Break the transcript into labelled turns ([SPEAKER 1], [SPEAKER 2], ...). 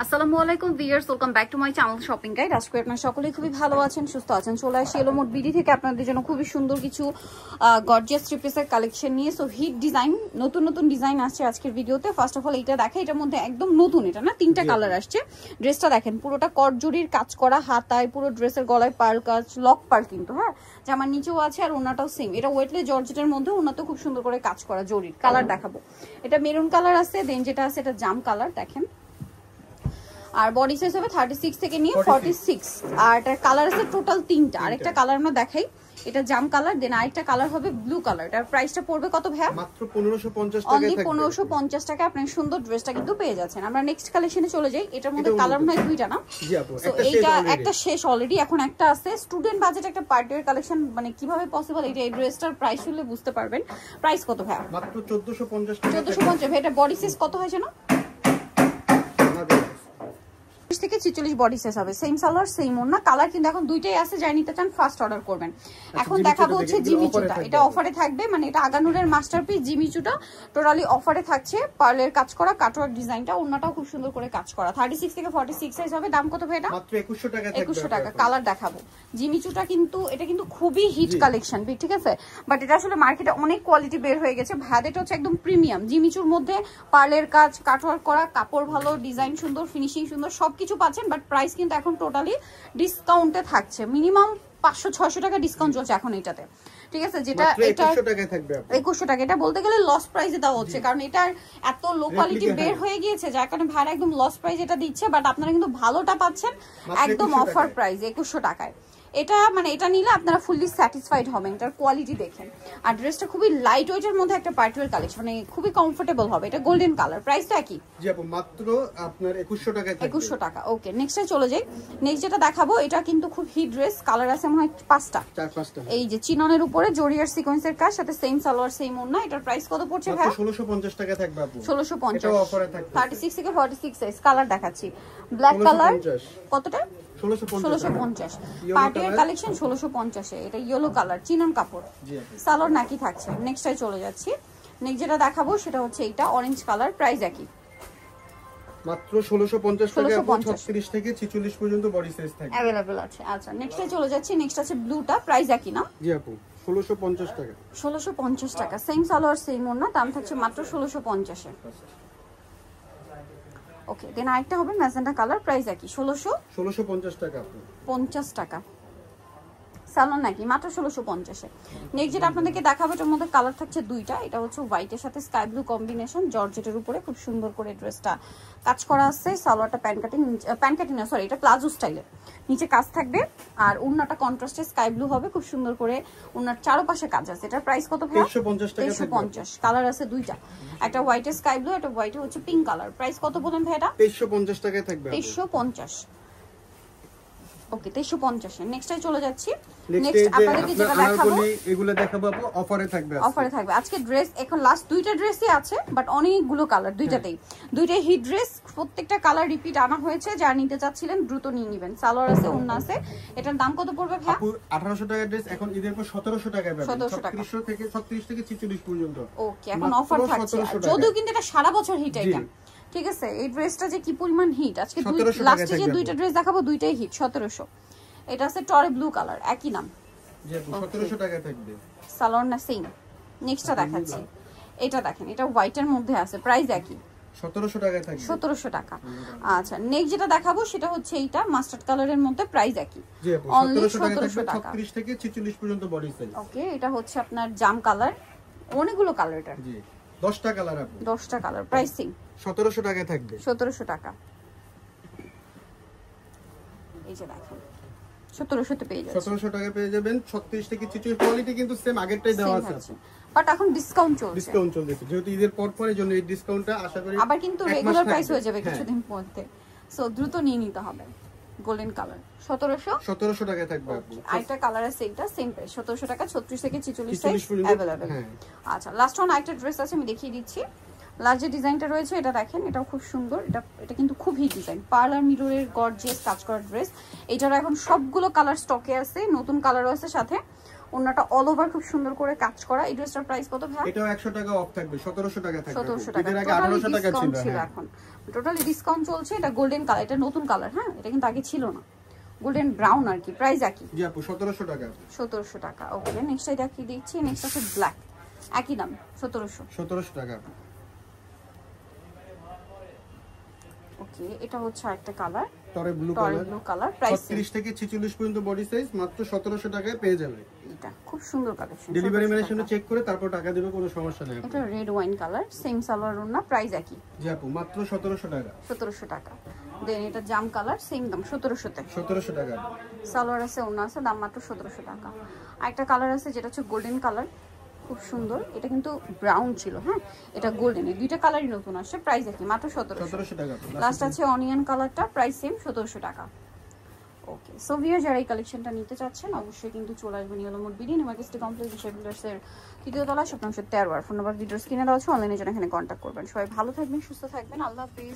[SPEAKER 1] আসসালামু আলাইকুম viewers, welcome back to my channel shopping guide. আজকে আপনারা সকলেই খুবই ভালো আছেন, সুস্থ আছেন। চলে আসি এলোমোড বিডি থেকে আপনাদের জন্য খুবই সুন্দর কিছু গর্জিয়াস থ্রি পিসের কালেকশন নিয়ে। সো হিট ডিজাইন, নতুন নতুন ডিজাইন আসছে আজকের ভিডিওতে। ফার্স্ট অফ অল এইটা দেখে, এটার মধ্যে একদম নতুন, এটা না তিনটা কালার আসছে। ড্রেসটা দেখেন, পুরোটা কটজরির কাজ করা, হাতায় পুরো ড্রেসের গলায় পার্ল কাজ, লক পার্ল কিন্তু, হ্যাঁ জামার নিচেও আছে আর ওনাটাও সেম। এটা ওয়েটলে জর্জেটের মধ্যে, ওনাতেও খুব সুন্দর করে কাজ করা জরির। কালার দেখাবো, এটা মেরুন কালার আছে, দেন যেটা আছে এটা জাম কালার দেখেন। আর বডি সাইজ হবে 36 থেকে নিয়ে 46। আর এটার কালার আছে টোটাল তিনটা। আরেকটা কালার আমরা দেখাই, এটা জাম কালার, দেন আরেকটা কালার হবে ব্লু কালার। এটার প্রাইসটা পড়বে কত ভাইয়া?
[SPEAKER 2] মাত্র 1550 টাকা।
[SPEAKER 1] অনলি 1550 টাকা আপনি সুন্দর ড্রেসটা কিন্তু পেয়ে যাচ্ছেন। আমরা নেক্সট কালেকশনে চলে যাই। এটার মধ্যে কালার মনে হয় দুইটা না?
[SPEAKER 2] জি আপু,
[SPEAKER 1] সো এইটা একটা শেষ অলরেডি, এখন একটা আছে। স্টুডেন্ট বাজেট একটা পার্টি ওয়্যার কালেকশন, মানে কিভাবে পসিবল এটা? এই ড্রেসটার প্রাইস শুনলে বুঝতে পারবেন। প্রাইস কত ভাইয়া?
[SPEAKER 2] মাত্র 1450 টাকা।
[SPEAKER 1] 1450। ভাই এটা বডি সাইজ কত হয় জানো? 30 থেকে 46 বডি সাইজ হবে। সেম সালোয়ার সেম ওড়না। কালার কিন্তু এখন দুইটাই আছে, যাই নিতে চান ফার্স্ট অর্ডার করবেন। এখন দেখাবো হচ্ছে জিমিচুটা। এটা অফারে থাকবে, মানে এটা আগানুরের মাস্টারপিস জিমিচুটা টোটালি অফারে থাকছে। পার্লের কাজ করা, কাটওয়ার্ক ডিজাইনটা, ওড়নাটাও খুব সুন্দর করে কাজ করা। 36 থেকে 46 সাইজ হবে। দাম কত ভাই এটা?
[SPEAKER 2] মাত্র 2100 টাকা।
[SPEAKER 1] 2100 টাকা। কালার দেখাবো। জিমিচুটা কিন্তু এটা কিন্তু খুবই হিট কালেকশন, ঠিক আছে? বাট এটা আসলে মার্কেটে অনেক কোয়ালিটি বের হয়ে গেছে। ভাইয়াটা হচ্ছে একদম প্রিমিয়াম। জিমিচুর মধ্যে পার্লের কাজ, কাটওয়ার্ক করা, কাপড় ভালো, ডিজাইন সুন্দর, ফিনিশিং সুন্দর, সবকিছু পাচ্ছেন। বাট প্রাইস কিন্তু এখন টোটালি ডিসকাউন্টে থাকছে। মিনিমাম 500-600 টাকা ডিসকাউন্ট চলছে এখন এটাতে, ঠিক আছে? যেটা এটা
[SPEAKER 2] 2100 টাকায় থাকবে।
[SPEAKER 1] 2100 টাকা। এটা বলতে গেলে লস প্রাইসে দেওয়া হচ্ছে, কারণ এটার এত লো কোয়ালিটি বের হয়ে গিয়েছে, যার কারণে ভাড়া একদম লস প্রাইস এটা দিচ্ছে। বাট আপনারা কিন্তু ভালোটা পাচ্ছেন একদম অফার প্রাইস 2100 টাকায়। এটা মানে এটা নিলে আপনারা ফুললি স্যাটিসফাইড হবেন এটার কোয়ালিটি দেখেন। আর ড্রেসটা খুবই লাইট ওয়েটের মধ্যে একটা পার্টিওয়ার কালেকশন, মানে খুবই কমফোর্টেবল হবে। এটা গোল্ডেন কালার। প্রাইসটা কি?
[SPEAKER 2] জি আপু, মাত্র আপনার 2100 টাকায় থাকবে।
[SPEAKER 1] 2100 টাকা। ওকে, নেক্সটে চলে যাই। নেক্সট যেটা দেখাবো, এটা কিন্তু খুব হিট ড্রেস। কালার আছে মনে হয় 5টা। এই যে চিননের উপরে জরিয়ার সিকোয়েন্সের কাজ, সাথে সেম সালোয়ার সেম ওড়না। এটার প্রাইস কত পড়ছে ভাই?
[SPEAKER 2] 1650 টাকা থাকবে আপু।
[SPEAKER 1] 1650।
[SPEAKER 2] এটা অফারে থাকবে।
[SPEAKER 1] 36 থেকে 46 সাইজ। কালার দেখাচ্ছি, ব্ল্যাক কালার। কতটা? 1650। পার্টির কালেকশন 1650 এ। এটা ইয়েলো কালার, চিনন কাপড়, সালোয়ার নাকি থাকছে। নেক্সটে চলে যাচ্ছি। নেক্সট যেটা দেখাবো সেটা হচ্ছে এটা অরেঞ্জ কালার। প্রাইস একই,
[SPEAKER 2] মাত্র 1650 টাকা। 36 থেকে 46 পর্যন্ত বডি সাইজ থাকবে,
[SPEAKER 1] अवेलेबल আছে। আচ্ছা, নেক্সটে চলে যাচ্ছি। নেক্সট আছে ব্লুটা। প্রাইস একই না?
[SPEAKER 2] জি আপু, 1650 টাকা।
[SPEAKER 1] 1650 টাকা। সেম সালোয়ার সেম ওড়না, দাম থাকছে মাত্র 1650 এ। ওকে, দেন আরেকটা হবে ম্যাজেন্টা কালার। প্রাইস একই,
[SPEAKER 2] 1650 টাকা আপু।
[SPEAKER 1] 50 টাকা। সালোয়ার নাকি মাত্র 1650 এ। নেক্সট যেটা আপনাদেরকে দেখাবো, এটার মধ্যে কালার থাকছে দুইটা। এটা হচ্ছে হোয়াইটের সাথে স্কাই ব্লু কম্বিনেশন, জর্জেটের উপরে খুব সুন্দর করে ড্রেসটা কাজ করা আছে। সালোয়ারটা প্যান্ট কাটিং না, সরি এটা প্লাজো স্টাইলের, নিচে কাজ থাকবে। আর ওড়নাটা কন্ট্রাস্টে স্কাই ব্লু হবে, খুব সুন্দর করে ওড়নার চারপাশে কাজ আছে। এটার প্রাইস কত ভাই?
[SPEAKER 2] 2350 টাকা।
[SPEAKER 1] 2350। কালার আছে দুইটা, একটা হোয়াইটের স্কাই ব্লু, একটা হোয়াইটে হচ্ছে পিঙ্ক কালার। প্রাইস কত বলেন ভাই এটা?
[SPEAKER 2] 2350 টাকায় থাকবে।
[SPEAKER 1] 2350। ওকে, 2350 এ। নেক্সটে চলে যাচ্ছি। নেক্সট আপনাদেরকে যেটা দেখাবো,
[SPEAKER 2] এগুলো দেখাবো আপু, অফারে থাকবে।
[SPEAKER 1] অফারে থাকবে আজকে ড্রেস। এখন লাস্ট দুইটা ড্রেসই আছে, বাট অনেকগুলো কালার দুইটাতেই। দুইটাই হিট ড্রেস, প্রত্যেকটা কালার রিপিট আনা হয়েছে। যারা নিতে চাচ্ছিলেন দ্রুত নিয়ে নেবেন। সালোয়ার আছে, ওড়না আছে। এটার দাম কত পড়বে ভাই?
[SPEAKER 2] আপু 1800 টাকার ড্রেস এখন ঈদের পর 1700 টাকায় পাবেন।
[SPEAKER 1] 1700 টাকা।
[SPEAKER 2] 36 থেকে 46 পর্যন্ত।
[SPEAKER 1] ওকে, এখন অফার থাকছে। যদিও কিন্তু এটা সারা বছর হিট আইটেম, ঠিক আছে? এই ড্রেসটা যে কি পরিমাণ হিট, আজকে লাস্টে যে দুইটা ড্রেস দেখাবো দুইটাই হিট। 1700। এটা আছে টরে ব্লু কালার, একই নাম।
[SPEAKER 2] জি আপু, 1700 টাকায় থাকবে।
[SPEAKER 1] সালোয়ার না সেম। নেক্সটটা দেখাচ্ছি, এটা দেখেন, এটা হোয়াইটের মধ্যে আছে। প্রাইস একই,
[SPEAKER 2] 1700 টাকায় থাকবে।
[SPEAKER 1] 1700 টাকা। আচ্ছা, নেক্সট যেটা দেখাবো সেটা হচ্ছে এইটা মাস্টার্ড কালারের মধ্যে। প্রাইস একই,
[SPEAKER 2] জি আপু,
[SPEAKER 1] অনলি
[SPEAKER 2] 1700
[SPEAKER 1] টাকা।
[SPEAKER 2] 36 থেকে 46 পর্যন্ত বডি সাইজ।
[SPEAKER 1] ওকে, এটা হচ্ছে আপনার জাম কালার। অনেকগুলো কালার এটা।
[SPEAKER 2] জি, 10টা কালার আপু।
[SPEAKER 1] 10টা কালার। প্রাইসিং
[SPEAKER 2] 1700 টাকায় থাকবে।
[SPEAKER 1] 1700 টাকা। এই যে দেখেন, 1700 তে পেয়ে যাচ্ছেন।
[SPEAKER 2] 1700 টাকায় পেয়ে যাবেন। 36 থেকে 46 কোয়ালিটি কিন্তু সেম আগেরটাই দেওয়া আছে,
[SPEAKER 1] বাট এখন ডিসকাউন্ট চলছে।
[SPEAKER 2] ডিসকাউন্ট চলছে যেহেতু ঈদের পর পরে জন্য এই ডিসকাউন্টটা আশা করি
[SPEAKER 1] আবার কিন্তু রেগুলার প্রাইস হয়ে যাবে কিছুদিন মধ্যে। সো দ্রুত নিয়ে নিতে হবে। গোল্ডেন কালার
[SPEAKER 2] 1700 টাকায় থাকবে আপু।
[SPEAKER 1] আরেকটা কালার আছে, এটা সেম প্রাইস 1700 টাকা। 36 থেকে 46 সাইজ अवेलेबल। আচ্ছা, লাস্ট ওয়ান আরেকটা ড্রেস আছে, আমি দেখিয়ে দিচ্ছি। লাস্ট যে ডিজাইনটা রয়েছে এটা দেখেন, এটাও খুব সুন্দর। এটা কিন্তু খুব হিট ডিজাইন, পার্ল আর মিররের গর্জিয়াস কাজ করা ড্রেস। এটার এখন সবগুলো কালার স্টকে আছে, নতুন কালারও আছে সাথে। ওনাটা অল ওভার খুব সুন্দর করে কাজ করা। এই ড্রেসটার প্রাইস কত ভাই?
[SPEAKER 2] এটাও 100 টাকা অফ থাকবে, 1700 টাকা থাকবে।
[SPEAKER 1] 1700 টাকা।
[SPEAKER 2] এর আগে 1800 টাকা ছিল।
[SPEAKER 1] এখন টোটালি ডিসকাউন্ট চলছে। এটা গোল্ডেন কালার, এটা নতুন কালার। হ্যাঁ, এটা কিন্তু আগে ছিল না, গোল্ডেন ব্রাউন আর কি। প্রাইস একই
[SPEAKER 2] জি আপু, 1700 টাকা।
[SPEAKER 1] 1700 টাকা। ওকে, নেক্সট এটা কি দিচ্ছি? নেক্সট আছে ব্ল্যাক, একই দাম
[SPEAKER 2] 1700 টাকা।
[SPEAKER 1] ওকে, এটা হচ্ছে আরেকটা কালার,
[SPEAKER 2] টরে ব্লু
[SPEAKER 1] কালার। প্রাইস
[SPEAKER 2] 36 থেকে 46 পর্যন্ত বডি সাইজ, মাত্র 1700 টাকায় পেয়ে যাবে।
[SPEAKER 1] এটা খুব সুন্দর কালেকশন।
[SPEAKER 2] ডেলিভারি ম্যানের সামনে চেক করে তারপর টাকা দিবে, কোনো সমস্যা নেই।
[SPEAKER 1] এটা red wine colour, same salwar ওন্না, প্রাইস একই।
[SPEAKER 2] জি আপু, মাত্র 1700 টাকা।
[SPEAKER 1] 1700 টাকা। দেন এটা জাম কালার, সেম দাম 1700 তে।
[SPEAKER 2] 1700 টাকা।
[SPEAKER 1] সালোয়ার আছে, ওন্না আছে, দাম মাত্র 1700 টাকা। আরেকটা কালার আছে যেটা হচ্ছে গোল্ডেন কালার, খুব সুন্দর। এটা কিন্তু ব্রাউন ছিল, হ্যাঁ, এটা গোল্ডেন। এই দুইটা কালারই নতুন আসছে, প্রাইস একই, মাত্র 1700
[SPEAKER 2] টাকা।
[SPEAKER 1] লাস্ট আছে অনিয়ন কালারটা, প্রাইস সেম 1700 টাকা। ওকে, সো ভিউয়ার যারা এই কালেকশনটা নিতে চাচ্ছেন অবশ্যই কিন্তু চলে আসবেন ইয়েলো মোড বিডি মার্কেট কমপ্লেক্স বিল্ডার্সের 3য় তলা, shop number 13। Phone number videos কিনে দেওয়া আছে, অনলাইনে জন্য এখানে কন্ট্যাক্ট করবেন। সবাই ভালো থাকবেন, সুস্থ থাকবেন, আল্লাহ হাফেজ।